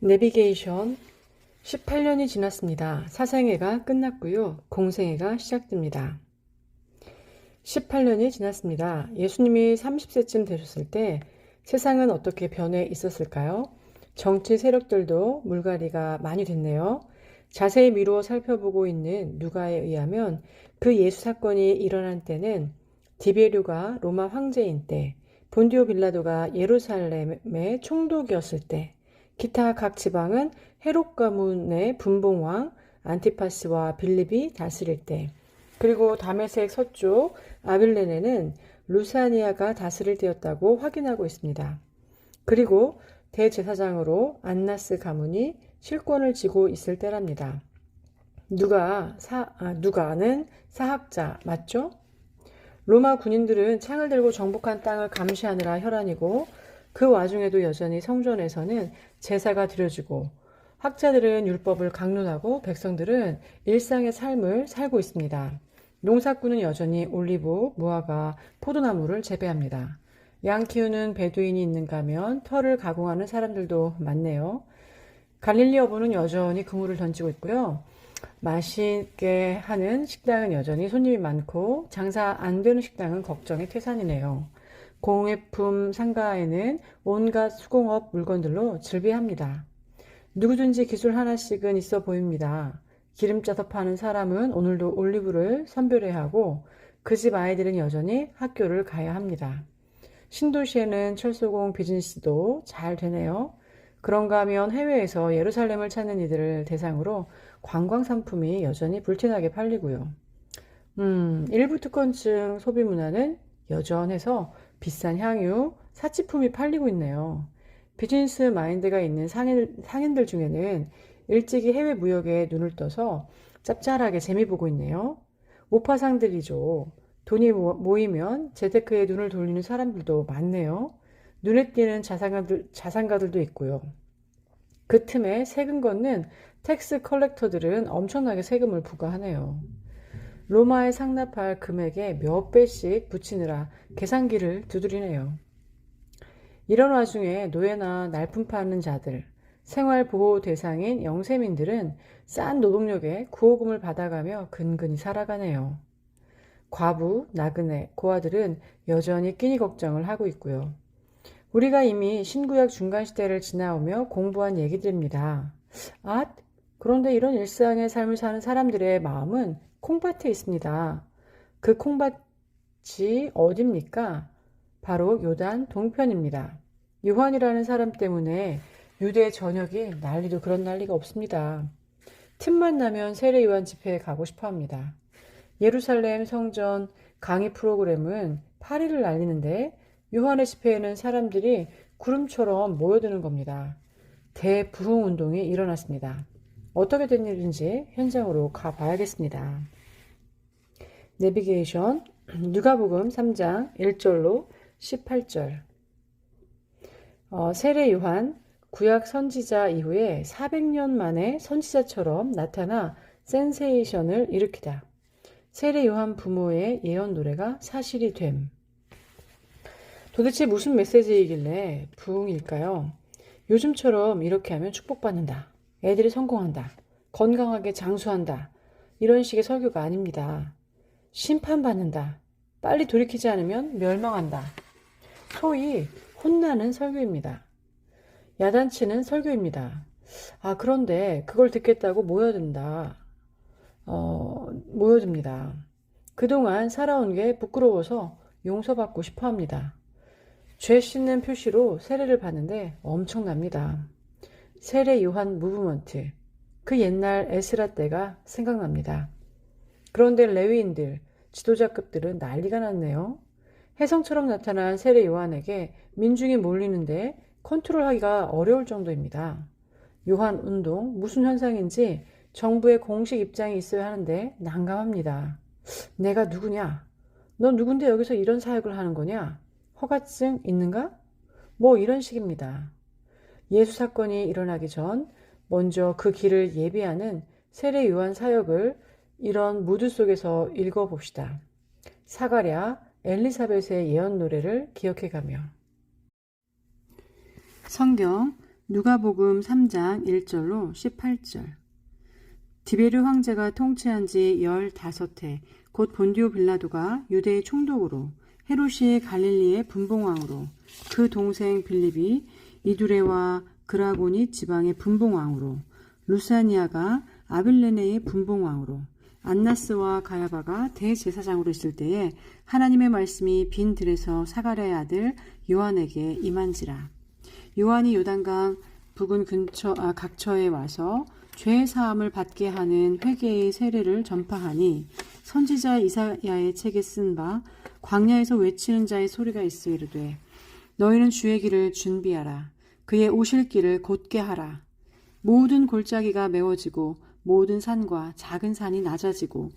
내비게이션 18년이 지났습니다. 사생애가 끝났고요. 공생애가 시작됩니다. 18년이 지났습니다. 예수님이 30세쯤 되셨을 때 세상은 어떻게 변해 있었을까요? 정치 세력들도 물갈이가 많이 됐네요. 자세히 미루어 살펴보고 있는 누가에 의하면 그 예수 사건이 일어난 때는 디베류가 로마 황제인 때, 본디오 빌라도가 예루살렘의 총독이었을 때, 기타 각 지방은 헤롯 가문의 분봉왕 안티파스와 빌립이 다스릴 때, 그리고 다메섹 서쪽 아빌레네는 루사니아가 다스릴 때였다고 확인하고 있습니다. 그리고 대제사장으로 안나스 가문이 실권을 쥐고 있을 때랍니다. 누가는 사학자 맞죠? 로마 군인들은 창을 들고 정복한 땅을 감시하느라 혈안이고, 그 와중에도 여전히 성전에서는 제사가 드려지고, 학자들은 율법을 강론하고 백성들은 일상의 삶을 살고 있습니다. 농사꾼은 여전히 올리브, 무화과, 포도나무를 재배합니다. 양 키우는 베두인이 있는가 하면 털을 가공하는 사람들도 많네요. 갈릴리 어부는 여전히 그물을 던지고 있고요. 맛있게 하는 식당은 여전히 손님이 많고, 장사 안 되는 식당은 걱정의 태산이네요. 공예품 상가에는 온갖 수공업 물건들로 즐비합니다. 누구든지 기술 하나씩은 있어 보입니다. 기름 짜서 파는 사람은 오늘도 올리브를 선별해야 하고, 그 집 아이들은 여전히 학교를 가야 합니다. 신도시에는 철소공 비즈니스도 잘 되네요. 그런가 하면 해외에서 예루살렘을 찾는 이들을 대상으로 관광 상품이 여전히 불티나게 팔리고요. 일부 특권층 소비 문화는 여전해서 비싼 향유, 사치품이 팔리고 있네요. 비즈니스 마인드가 있는 상인들 중에는 일찍이 해외 무역에 눈을 떠서 짭짤하게 재미 보고 있네요. 모파상들이죠. 돈이 모이면 재테크에 눈을 돌리는 사람들도 많네요. 눈에 띄는 자산가들도 있고요. 그 틈에 세금 걷는 텍스 컬렉터들은 엄청나게 세금을 부과하네요. 로마에 상납할 금액에 몇 배씩 붙이느라 계산기를 두드리네요. 이런 와중에 노예나 날품 파는 자들, 생활보호 대상인 영세민들은 싼 노동력에 구호금을 받아가며 근근히 살아가네요. 과부, 나그네, 고아들은 여전히 끼니 걱정을 하고 있고요. 우리가 이미 신구약 중간시대를 지나오며 공부한 얘기들입니다. 그런데 이런 일상의 삶을 사는 사람들의 마음은 콩밭에 있습니다. 그 콩밭이 어딥니까? 바로 요단 동편입니다. 요한이라는 사람 때문에 유대 전역이 난리도 그런 난리가 없습니다. 틈만 나면 세례 요한 집회에 가고 싶어 합니다. 예루살렘 성전 강의 프로그램은 파리를 날리는데, 요한의 집회에는 사람들이 구름처럼 모여드는 겁니다. 대부흥 운동이 일어났습니다. 어떻게 된 일인지 현장으로 가봐야겠습니다. 내비게이션 누가복음 3장 1절로 18절. 세례 요한 구약 선지자 이후에 400년 만에 선지자처럼 나타나 센세이션을 일으키다. 세례 요한 부모의 예언 노래가 사실이 됨. 도대체 무슨 메시지이길래 부흥일까요? 요즘처럼 이렇게 하면 축복받는다, 애들이 성공한다, 건강하게 장수한다, 이런 식의 설교가 아닙니다. 심판받는다, 빨리 돌이키지 않으면 멸망한다, 소위 혼나는 설교입니다. 야단치는 설교입니다. 그런데 그걸 듣겠다고 모여듭니다. 그동안 살아온 게 부끄러워서 용서받고 싶어 합니다. 죄 씻는 표시로 세례를 받는데 엄청납니다. 세례 요한 무브먼트, 그 옛날 에스라 때가 생각납니다. 그런데 레위인들, 지도자급들은 난리가 났네요. 혜성처럼 나타난 세례 요한에게 민중이 몰리는데 컨트롤하기가 어려울 정도입니다. 요한 운동, 무슨 현상인지 정부의 공식 입장이 있어야 하는데 난감합니다. 내가 누구냐? 너 누군데 여기서 이런 사역을 하는 거냐? 허가증 있는가? 이런 식입니다. 예수 사건이 일어나기 전 먼저 그 길을 예비하는 세례 요한 사역을 이런 무드 속에서 읽어봅시다. 사가랴, 엘리사벳의 예언 노래를 기억해가며. 성경 누가복음 3장 1절로 18절. 디베르 황제가 통치한 지 15해 곧 본디오 빌라도가 유대의 총독으로 헤롯이 갈릴리의 분봉왕으로 그 동생 빌립이 이두레와 그라고니 지방의 분봉왕으로 루사니아가 아빌레네의 분봉왕으로 안나스와 가야바가 대제사장으로 있을 때에 하나님의 말씀이 빈 들에서 사가랴의 아들 요한에게 임한지라. 요한이 요단강 부근 각처에 와서 죄 사함을 받게 하는 회개의 세례를 전파하니 선지자 이사야의 책에 쓴 바 광야에서 외치는 자의 소리가 있어 이르되 너희는 주의 길을 준비하라. 그의 오실 길을 곧게 하라. 모든 골짜기가 메워지고 모든 산과 작은 산이 낮아지고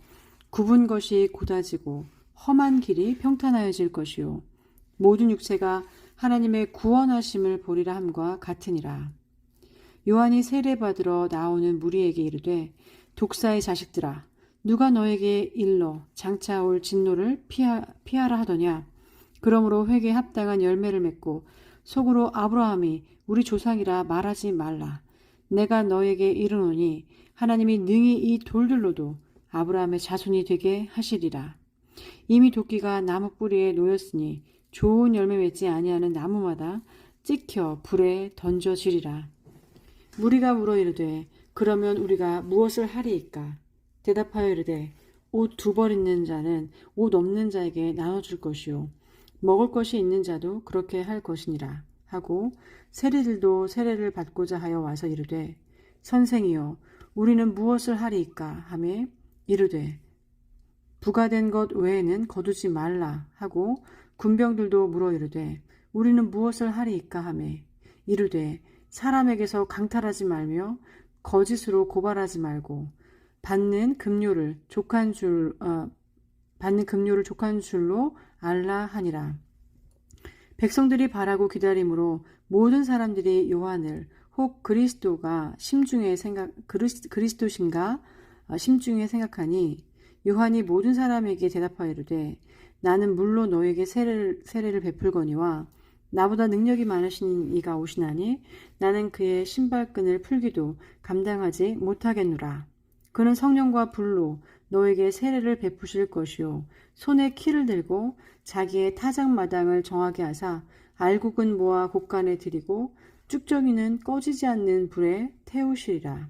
굽은 것이 곧아지고 험한 길이 평탄하여질 것이요 모든 육체가 하나님의 구원하심을 보리라 함과 같으니라. 요한이 세례받으러 나오는 무리에게 이르되 독사의 자식들아 누가 너에게 일러 장차 올 진노를 피하라 하더냐. 그러므로 회개에 합당한 열매를 맺고 속으로 아브라함이 우리 조상이라 말하지 말라. 내가 너에게 이르노니 하나님이 능히 이 돌들로도 아브라함의 자손이 되게 하시리라. 이미 도끼가 나무 뿌리에 놓였으니 좋은 열매 맺지 아니하는 나무마다 찍혀 불에 던져지리라. 무리가 물어 이르되 그러면 우리가 무엇을 하리이까? 대답하여 이르되 옷 2벌 있는 자는 옷 없는 자에게 나눠줄 것이요 먹을 것이 있는 자도 그렇게 할 것이니라 하고 세리들도 세례를 받고자 하여 와서 이르되 선생이여 우리는 무엇을 하리이까 하매 이르되 부가된 것 외에는 거두지 말라 하고 군병들도 물어 이르되 우리는 무엇을 하리이까 하매 이르되 사람에게서 강탈하지 말며 거짓으로 고발하지 말고 받는 금료를 족한 줄로 알라 하니라. 백성들이 바라고 기다림으로 모든 사람들이 요한을 혹 그리스도신가 심중에 생각하니 요한이 모든 사람에게 대답하여 이르되 나는 물로 너에게 세례를 베풀거니와 나보다 능력이 많으신 이가 오시나니 나는 그의 신발끈을 풀기도 감당하지 못하겠노라. 그는 성령과 불로 너에게 세례를 베푸실 것이요 손에 키를 들고 자기의 타작마당을 정하게 하사 알곡은 모아 곳간에 들이고 쭉정이는 꺼지지 않는 불에 태우시리라.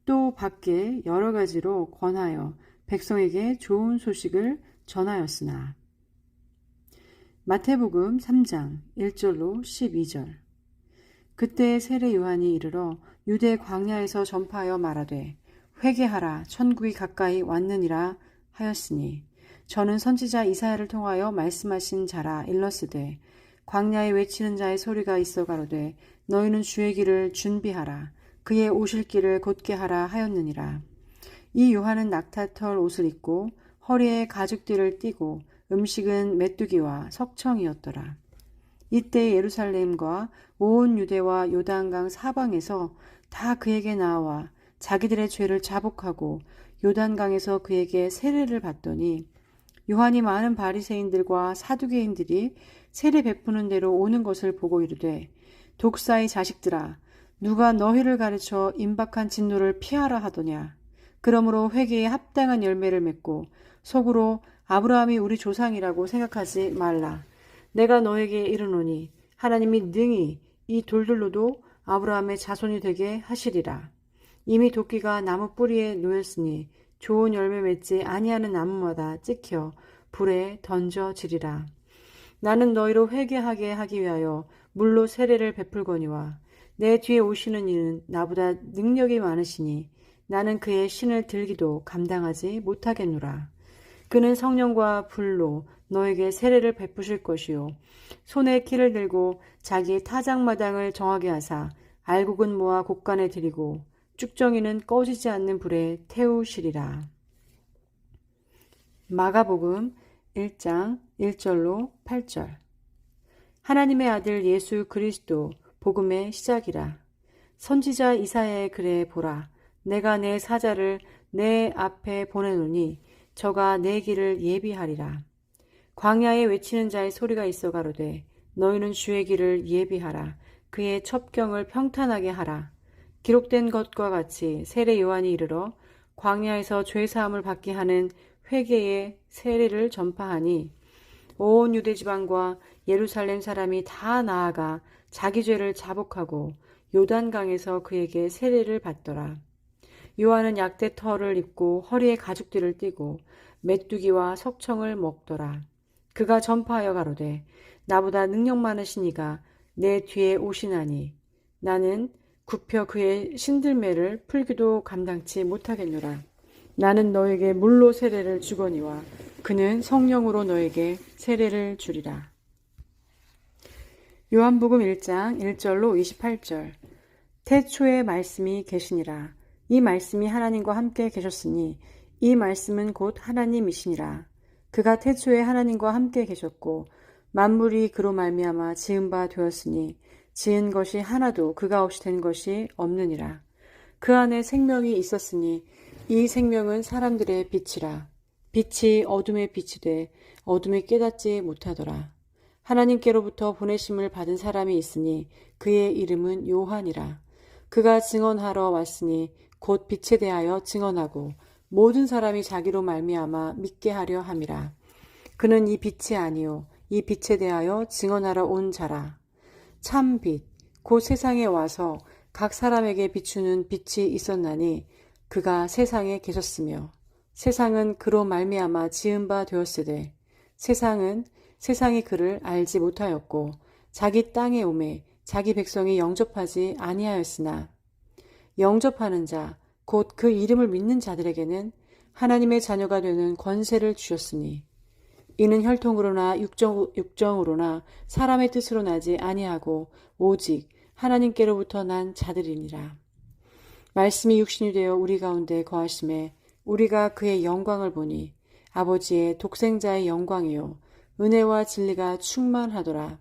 또 밖에 여러 가지로 권하여 백성에게 좋은 소식을 전하였으나. 마태복음 3장 1절로 12절. 그때 세례 요한이 이르러 유대 광야에서 전파하여 말하되 회개하라 천국이 가까이 왔느니라 하였으니 저는 선지자 이사야를 통하여 말씀하신 자라 일렀으되 광야에 외치는 자의 소리가 있어 가로되 너희는 주의 길을 준비하라 그의 오실 길을 곧게 하라 하였느니라. 이 요한은 낙타털 옷을 입고 허리에 가죽띠를 띠고 음식은 메뚜기와 석청이었더라. 이때 예루살렘과 온 유대와 요단강 사방에서 다 그에게 나와 자기들의 죄를 자복하고 요단강에서 그에게 세례를 받더니 요한이 많은 바리새인들과 사두개인들이 세례 베푸는 대로 오는 것을 보고 이르되 독사의 자식들아 누가 너희를 가르쳐 임박한 진노를 피하라 하더냐. 그러므로 회개에 합당한 열매를 맺고 속으로 아브라함이 우리 조상이라고 생각하지 말라. 내가 너에게 이르노니 하나님이 능히 이 돌들로도 아브라함의 자손이 되게 하시리라. 이미 도끼가 나무 뿌리에 놓였으니 좋은 열매 맺지 아니하는 나무마다 찍혀 불에 던져지리라. 나는 너희로 회개하게 하기 위하여 물로 세례를 베풀거니와 내 뒤에 오시는 이는 나보다 능력이 많으시니 나는 그의 신을 들기도 감당하지 못하겠노라. 그는 성령과 불로 너에게 세례를 베푸실 것이요 손에 키를 들고 자기의 타작마당을 정하게 하사 알곡은 모아 곳간에 들이고 쭉정이는 꺼지지 않는 불에 태우시리라. 마가복음 1장 1절로 8절. 하나님의 아들 예수 그리스도 복음의 시작이라. 선지자 이사야의 글에 보라. 내가 내 사자를 내 앞에 보내노니 저가 내 길을 예비하리라. 광야에 외치는 자의 소리가 있어 가로되 너희는 주의 길을 예비하라. 그의 첩경을 평탄하게 하라. 기록된 것과 같이 세례 요한이 이르러 광야에서 죄사함을 받게 하는 회개의 세례를 전파하니 온 유대 지방과 예루살렘 사람이 다 나아가 자기 죄를 자복하고 요단강에서 그에게 세례를 받더라. 요한은 약대 털을 입고 허리에 가죽띠를 띠고 메뚜기와 석청을 먹더라. 그가 전파하여 가로되 나보다 능력 많으신 이가 내 뒤에 오시나니 나는 굽혀 그의 신들매를 풀기도 감당치 못하겠노라. 나는 너에게 물로 세례를 주거니와 그는 성령으로 너에게 세례를 주리라. 요한복음 1장 1절로 28절. 태초에 말씀이 계시니라. 이 말씀이 하나님과 함께 계셨으니 이 말씀은 곧 하나님이시니라. 그가 태초에 하나님과 함께 계셨고 만물이 그로 말미암아 지은 바 되었으니 지은 것이 하나도 그가 없이 된 것이 없느니라. 그 안에 생명이 있었으니 이 생명은 사람들의 빛이라. 빛이 어둠에 빛이 돼 어둠이 깨닫지 못하더라. 하나님께로부터 보내심을 받은 사람이 있으니 그의 이름은 요한이라. 그가 증언하러 왔으니 곧 빛에 대하여 증언하고 모든 사람이 자기로 말미암아 믿게 하려 함이라. 그는 이 빛이 아니요 이 빛에 대하여 증언하러 온 자라. 참 빛, 곧 세상에 와서 각 사람에게 비추는 빛이 있었나니 그가 세상에 계셨으며 세상은 그로 말미암아 지은 바 되었으되 세상은 세상이 그를 알지 못하였고 자기 땅에 오매 자기 백성이 영접하지 아니하였으나 영접하는 자, 곧 그 이름을 믿는 자들에게는 하나님의 자녀가 되는 권세를 주셨으니 이는 혈통으로나 육정으로나 사람의 뜻으로 나지 아니하고 오직 하나님께로부터 난 자들이니라. 말씀이 육신이 되어 우리 가운데 거하심에 우리가 그의 영광을 보니 아버지의 독생자의 영광이요 은혜와 진리가 충만하더라.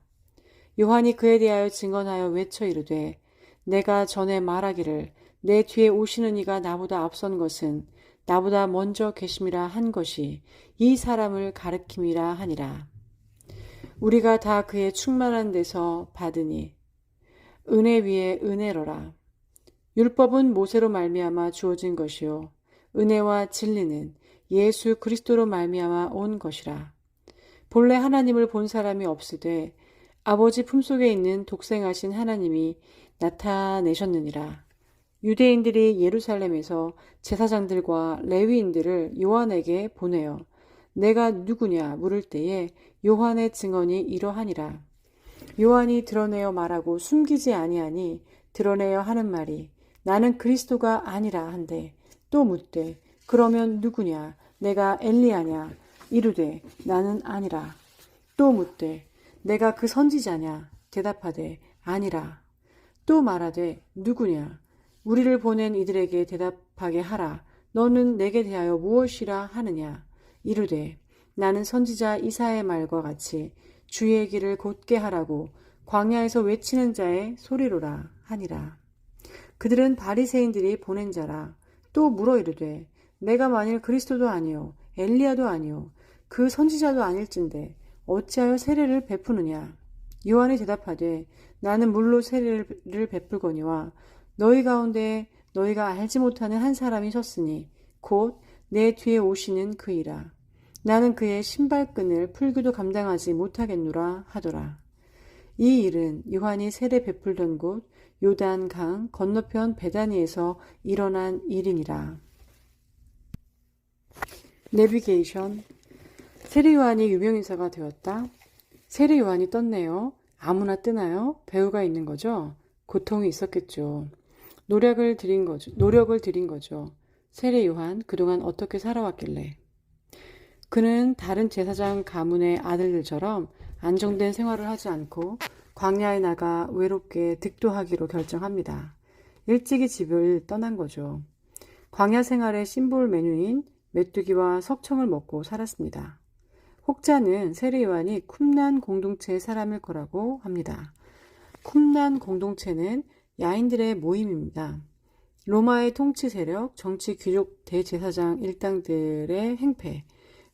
요한이 그에 대하여 증언하여 외쳐 이르되 내가 전에 말하기를 내 뒤에 오시는 이가 나보다 앞선 것은 나보다 먼저 계심이라 한 것이 이 사람을 가리킴이라 하니라. 우리가 다 그의 충만한 데서 받으니 은혜 위에 은혜로라. 율법은 모세로 말미암아 주어진 것이요 은혜와 진리는 예수 그리스도로 말미암아 온 것이라. 본래 하나님을 본 사람이 없으되 아버지 품속에 있는 독생하신 하나님이 나타내셨느니라. 유대인들이 예루살렘에서 제사장들과 레위인들을 요한에게 보내어 내가 누구냐 물을 때에 요한의 증언이 이러하니라. 요한이 드러내어 말하고 숨기지 아니하니 드러내어 하는 말이 나는 그리스도가 아니라 한데 또 묻되 그러면 누구냐 내가 엘리야냐 이르되 나는 아니라. 또 묻되 내가 그 선지자냐 대답하되 아니라. 또 말하되 누구냐 우리를 보낸 이들에게 대답하게 하라. 너는 내게 대하여 무엇이라 하느냐 이르되 나는 선지자 이사야의 말과 같이 주의 길을 곧게 하라고 광야에서 외치는 자의 소리로라 하니라. 그들은 바리새인들이 보낸 자라. 또 물어 이르되 내가 만일 그리스도도 아니요 엘리야도 아니요 그 선지자도 아닐진데 어찌하여 세례를 베푸느냐. 요한이 대답하되 나는 물로 세례를 베풀거니와 너희 가운데 너희가 알지 못하는 한 사람이 섰으니 곧 내 뒤에 오시는 그이라. 나는 그의 신발끈을 풀기도 감당하지 못하겠노라 하더라. 이 일은 요한이 세례 베풀던 곳 요단강 건너편 베다니에서 일어난 일이니라. 내비게이션. 세례 요한이 유명인사가 되었다. 세례 요한이 떴네요. 아무나 뜨나요? 배우가 있는 거죠? 고통이 있었겠죠. 노력을 들인 거죠. 세례 요한 그동안 어떻게 살아왔길래. 그는 다른 제사장 가문의 아들들처럼 안정된 생활을 하지 않고 광야에 나가 외롭게 득도하기로 결정합니다. 일찍이 집을 떠난 거죠. 광야 생활의 심볼 메뉴인 메뚜기와 석청을 먹고 살았습니다. 혹자는 세례 요한이 쿰난 공동체의 사람일 거라고 합니다. 쿰난 공동체는 야인들의 모임입니다. 로마의 통치 세력, 정치 귀족 대제사장 일당들의 행패,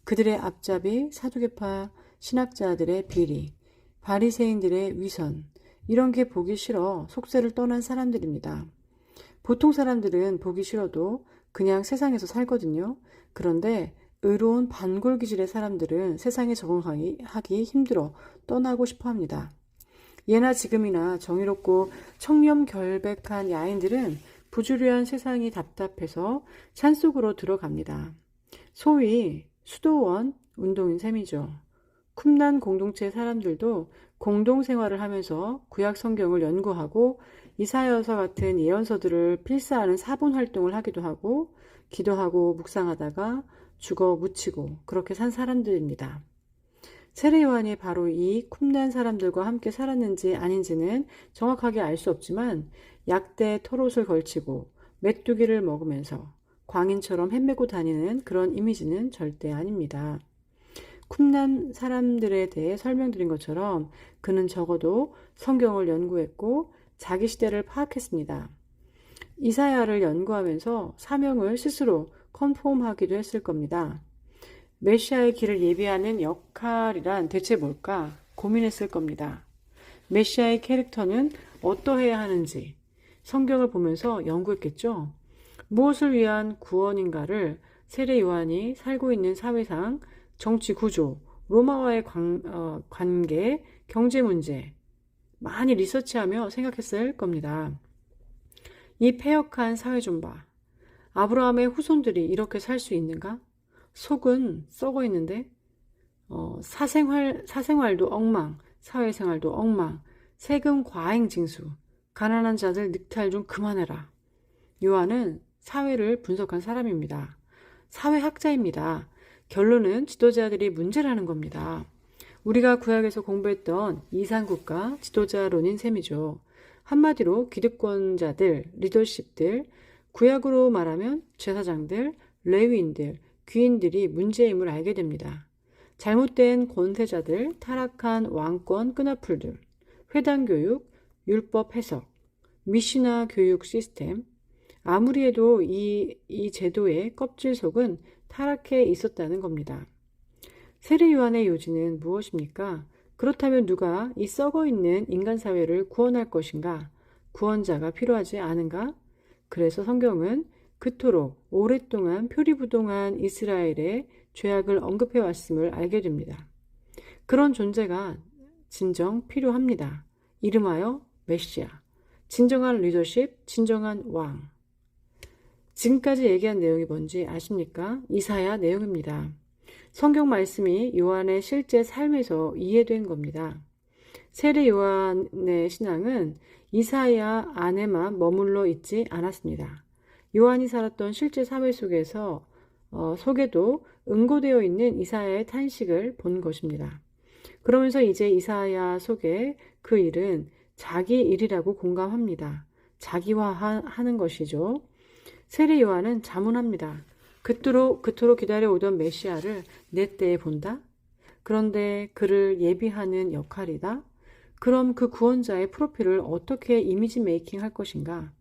그들의 앞잡이 사두개파 신학자들의 비리, 바리새인들의 위선, 이런 게 보기 싫어 속세를 떠난 사람들입니다. 보통 사람들은 보기 싫어도 그냥 세상에서 살거든요. 그런데 의로운 반골 기질의 사람들은 세상에 적응하기 힘들어 떠나고 싶어 합니다. 예나 지금이나 정의롭고 청렴결백한 야인들은 부주의한 세상이 답답해서 산속으로 들어갑니다. 소위 수도원 운동인 셈이죠. 쿰난 공동체 사람들도 공동생활을 하면서 구약 성경을 연구하고 이사야서 같은 예언서들을 필사하는 사본 활동을 하기도 하고 기도하고 묵상하다가 죽어 묻히고 그렇게 산 사람들입니다. 세례 요한이 바로 이 쿰난 사람들과 함께 살았는지 아닌지는 정확하게 알 수 없지만 약대 털옷을 걸치고 메뚜기를 먹으면서 광인처럼 헤매고 다니는 그런 이미지는 절대 아닙니다. 쿰난 사람들에 대해 설명드린 것처럼 그는 적어도 성경을 연구했고 자기 시대를 파악했습니다. 이사야를 연구하면서 사명을 스스로 컨펌하기도 했을 겁니다. 메시아의 길을 예비하는 역할이란 대체 뭘까 고민했을 겁니다. 메시아의 캐릭터는 어떠해야 하는지 성경을 보면서 연구했겠죠. 무엇을 위한 구원인가를 세례 요한이 살고 있는 사회상, 정치 구조, 로마와의 관계, 경제 문제 많이 리서치하며 생각했을 겁니다. 이 패역한 사회 좀 봐. 아브라함의 후손들이 이렇게 살 수 있는가? 속은 썩어 있는데 사생활도 엉망, 사회생활도 엉망, 세금 과잉 징수, 가난한 자들 늑탈 좀 그만해라. 요한은 사회를 분석한 사람입니다. 사회학자입니다. 결론은 지도자들이 문제라는 겁니다. 우리가 구약에서 공부했던 이상국가 지도자론인 셈이죠. 한마디로 기득권자들, 리더십들, 구약으로 말하면 제사장들, 레위인들, 귀인들이 문제임을 알게 됩니다. 잘못된 권세자들, 타락한 왕권 끈앞풀들, 회당교육, 율법 해석, 미시나 교육 시스템, 아무리 해도 이 제도의 껍질 속은 타락해 있었다는 겁니다. 세례 요한의 요지는 무엇입니까? 그렇다면 누가 이 썩어있는 인간사회를 구원할 것인가? 구원자가 필요하지 않은가? 그래서 성경은 그토록 오랫동안 표리부동한 이스라엘의 죄악을 언급해 왔음을 알게 됩니다. 그런 존재가 진정 필요합니다. 이름하여 메시아, 진정한 리더십, 진정한 왕. 지금까지 얘기한 내용이 뭔지 아십니까? 이사야 내용입니다. 성경 말씀이 요한의 실제 삶에서 이해된 겁니다. 세례 요한의 신앙은 이사야 안에만 머물러 있지 않았습니다. 요한이 살았던 실제 사회 속에도 응고되어 있는 이사야의 탄식을 본 것입니다. 그러면서 이제 이사야 속에 그 일은 자기 일이라고 공감합니다. 자기화하는 것이죠. 세례 요한은 자문합니다. 그토록 기다려오던 메시아를 내 때에 본다? 그런데 그를 예비하는 역할이다? 그럼 그 구원자의 프로필을 어떻게 이미지 메이킹 할 것인가?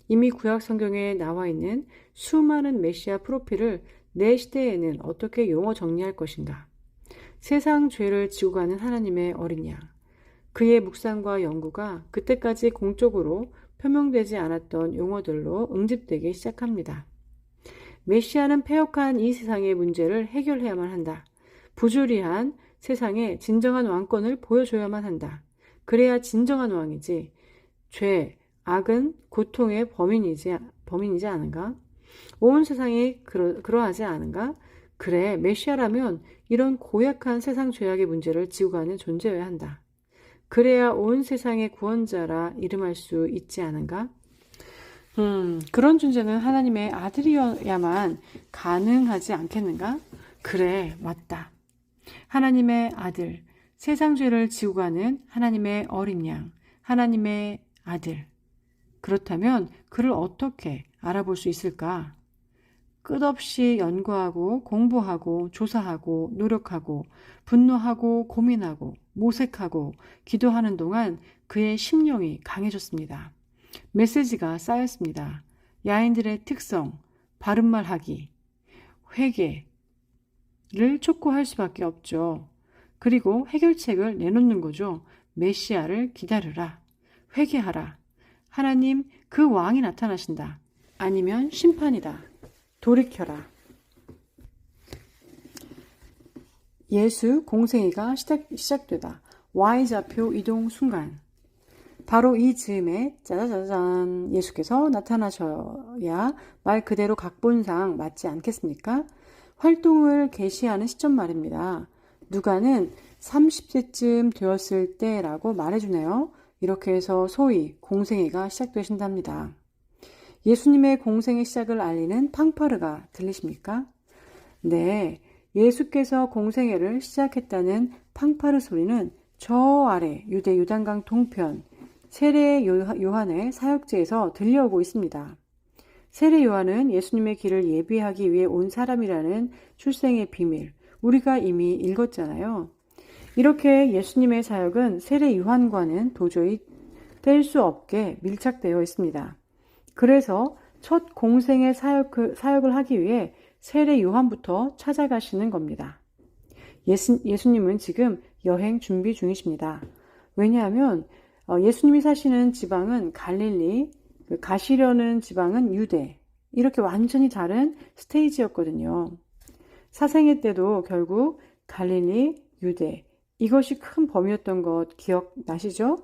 이미 구약 성경에 나와 있는 수많은 메시아 프로필을 내 시대에는 어떻게 용어 정리할 것인가? 세상 죄를 지고 가는 하나님의 어린 양. 그의 묵상과 연구가 그때까지 공적으로 표명되지 않았던 용어들로 응집되기 시작합니다. 메시아는 패역한 이 세상의 문제를 해결해야만 한다. 부조리한 세상에 진정한 왕권을 보여줘야만 한다. 그래야 진정한 왕이지. 죄, 악은 고통의 범인이지 않은가? 온 세상이 그러하지 않은가? 그래, 메시아라면 이런 고약한 세상 죄악의 문제를 지고 가는 존재여야 한다. 그래야 온 세상의 구원자라 이름할 수 있지 않은가? 그런 존재는 하나님의 아들이어야만 가능하지 않겠는가? 그래, 맞다. 하나님의 아들, 세상 죄를 지고 가는 하나님의 어린 양, 하나님의 아들. 그렇다면 그를 어떻게 알아볼 수 있을까? 끝없이 연구하고 공부하고 조사하고 노력하고 분노하고 고민하고 모색하고 기도하는 동안 그의 심령이 강해졌습니다. 메시지가 쌓였습니다. 야인들의 특성, 바른말 하기, 회개를 촉구할 수밖에 없죠. 그리고 해결책을 내놓는 거죠. 메시아를 기다려라. 회개하라. 하나님 그 왕이 나타나신다. 아니면 심판이다. 돌이켜라. 예수 공생애가 시작되다. Y좌표 이동 순간. 바로 이 즈음에 짜자자잔 예수께서 나타나셔야 말 그대로 각본상 맞지 않겠습니까? 활동을 개시하는 시점 말입니다. 누가는 30세쯤 되었을 때라고 말해주네요. 이렇게 해서 소위 공생애가 시작되신답니다. 예수님의 공생의 시작을 알리는 팡파르가 들리십니까? 네, 예수께서 공생애를 시작했다는 팡파르 소리는 저 아래 유대 요단강 동편 세례 요한의 사역지에서 들려오고 있습니다. 세례 요한은 예수님의 길을 예비하기 위해 온 사람이라는 출생의 비밀, 우리가 이미 읽었잖아요. 이렇게 예수님의 사역은 세례 요한과는 도저히 뗄 수 없게 밀착되어 있습니다. 그래서 첫 공생의 사역을 하기 위해 세례 요한부터 찾아가시는 겁니다. 예수님은 지금 여행 준비 중이십니다. 왜냐하면 예수님이 사시는 지방은 갈릴리, 가시려는 지방은 유대, 이렇게 완전히 다른 스테이지였거든요. 사생애 때도 결국 갈릴리, 유대, 이것이 큰 범위였던 것 기억나시죠?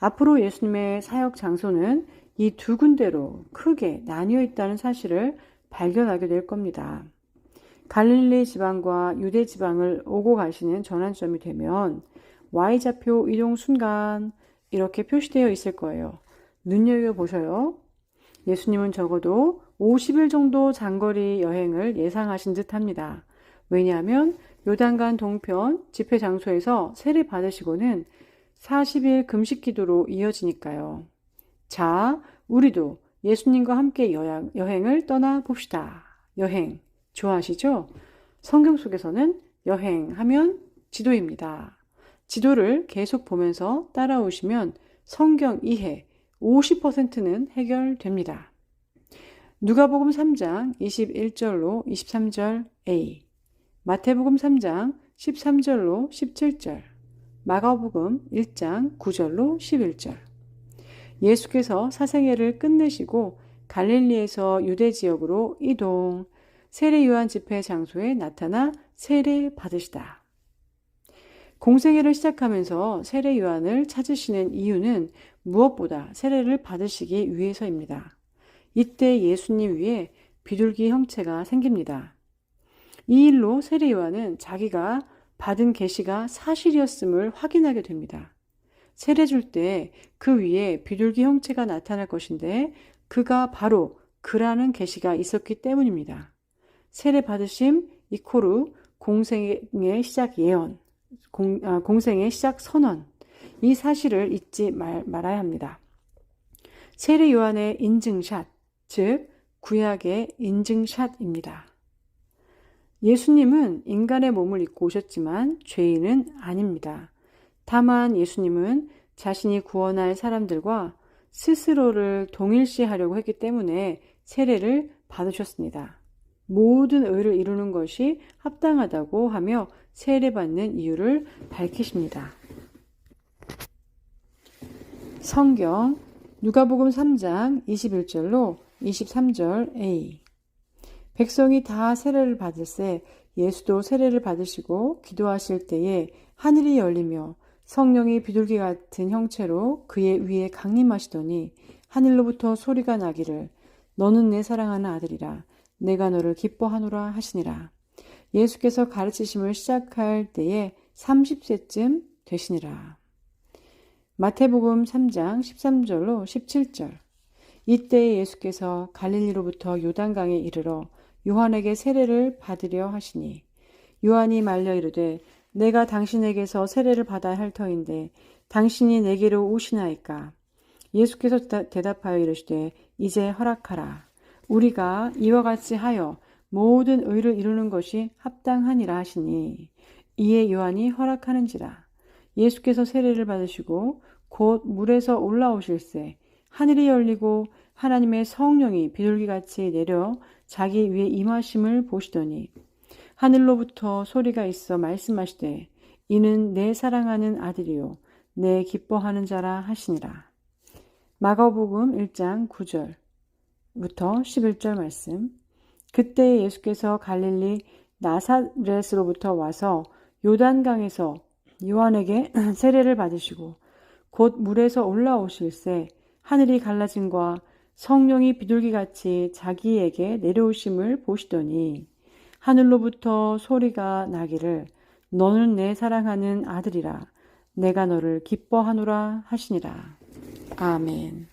앞으로 예수님의 사역 장소는 이 두 군데로 크게 나뉘어 있다는 사실을 발견하게 될 겁니다. 갈릴리 지방과 유대 지방을 오고 가시는 전환점이 되면 Y좌표 이동 순간 이렇게 표시되어 있을 거예요. 눈여겨보셔요. 예수님은 적어도 50일 정도 장거리 여행을 예상하신 듯 합니다. 왜냐하면 요단강 동편 집회 장소에서 세례 받으시고는 40일 금식 기도로 이어지니까요. 자, 우리도 예수님과 함께 여행을 떠나봅시다. 여행, 좋아하시죠? 성경 속에서는 여행하면 지도입니다. 지도를 계속 보면서 따라오시면 성경 이해 50%는 해결됩니다. 누가복음 3장 21절로 23절 A, 마태복음 3장 13절로 17절, 마가복음 1장 9절로 11절. 예수께서 사생애를 끝내시고 갈릴리에서 유대 지역으로 이동, 세례 요한 집회 장소에 나타나 세례 받으시다. 공생애를 시작하면서 세례 요한을 찾으시는 이유는 무엇보다 세례를 받으시기 위해서입니다. 이때 예수님 위에 비둘기 형체가 생깁니다. 이 일로 세례 요한은 자기가 받은 계시가 사실이었음을 확인하게 됩니다. 세례 줄 때 그 위에 비둘기 형체가 나타날 것인데 그가 바로 그라는 계시가 있었기 때문입니다. 세례 받으심 이코르 공생의 시작 예언, 공생의 시작 선언, 이 사실을 잊지 말아야 합니다. 세례 요한의 인증샷, 즉 구약의 인증샷입니다. 예수님은 인간의 몸을 입고 오셨지만 죄인은 아닙니다. 다만 예수님은 자신이 구원할 사람들과 스스로를 동일시하려고 했기 때문에 세례를 받으셨습니다. 모든 의를 이루는 것이 합당하다고 하며 세례받는 이유를 밝히십니다. 성경 누가복음 3장 21절로 23절 A, 백성이 다 세례를 받을새 예수도 세례를 받으시고 기도하실 때에 하늘이 열리며 성령이 비둘기 같은 형체로 그의 위에 강림하시더니 하늘로부터 소리가 나기를 너는 내 사랑하는 아들이라 내가 너를 기뻐하노라 하시니라. 예수께서 가르치심을 시작할 때에 30세쯤 되시니라. 마태복음 3장 13절로 17절. 이때 예수께서 갈릴리로부터 요단강에 이르러 요한에게 세례를 받으려 하시니 요한이 말려 이르되 내가 당신에게서 세례를 받아야 할 터인데 당신이 내게로 오시나이까. 예수께서 대답하여 이르시되 이제 허락하라. 우리가 이와 같이 하여 모든 의를 이루는 것이 합당하니라 하시니 이에 요한이 허락하는지라. 예수께서 세례를 받으시고 곧 물에서 올라오실새 하늘이 열리고 하나님의 성령이 비둘기같이 내려 자기 위에 임하심을 보시더니 하늘로부터 소리가 있어 말씀하시되 이는 내 사랑하는 아들이요 내 기뻐하는 자라 하시니라. 마가복음 1장 9절부터 11절 말씀. 그때 예수께서 갈릴리 나사렛으로부터 와서 요단강에서 요한에게 세례를 받으시고 곧 물에서 올라오실새 하늘이 갈라짐과 성령이 비둘기같이 자기에게 내려오심을 보시더니 하늘로부터 소리가 나기를 너는 내 사랑하는 아들이라 내가 너를 기뻐하노라 하시니라. 아멘.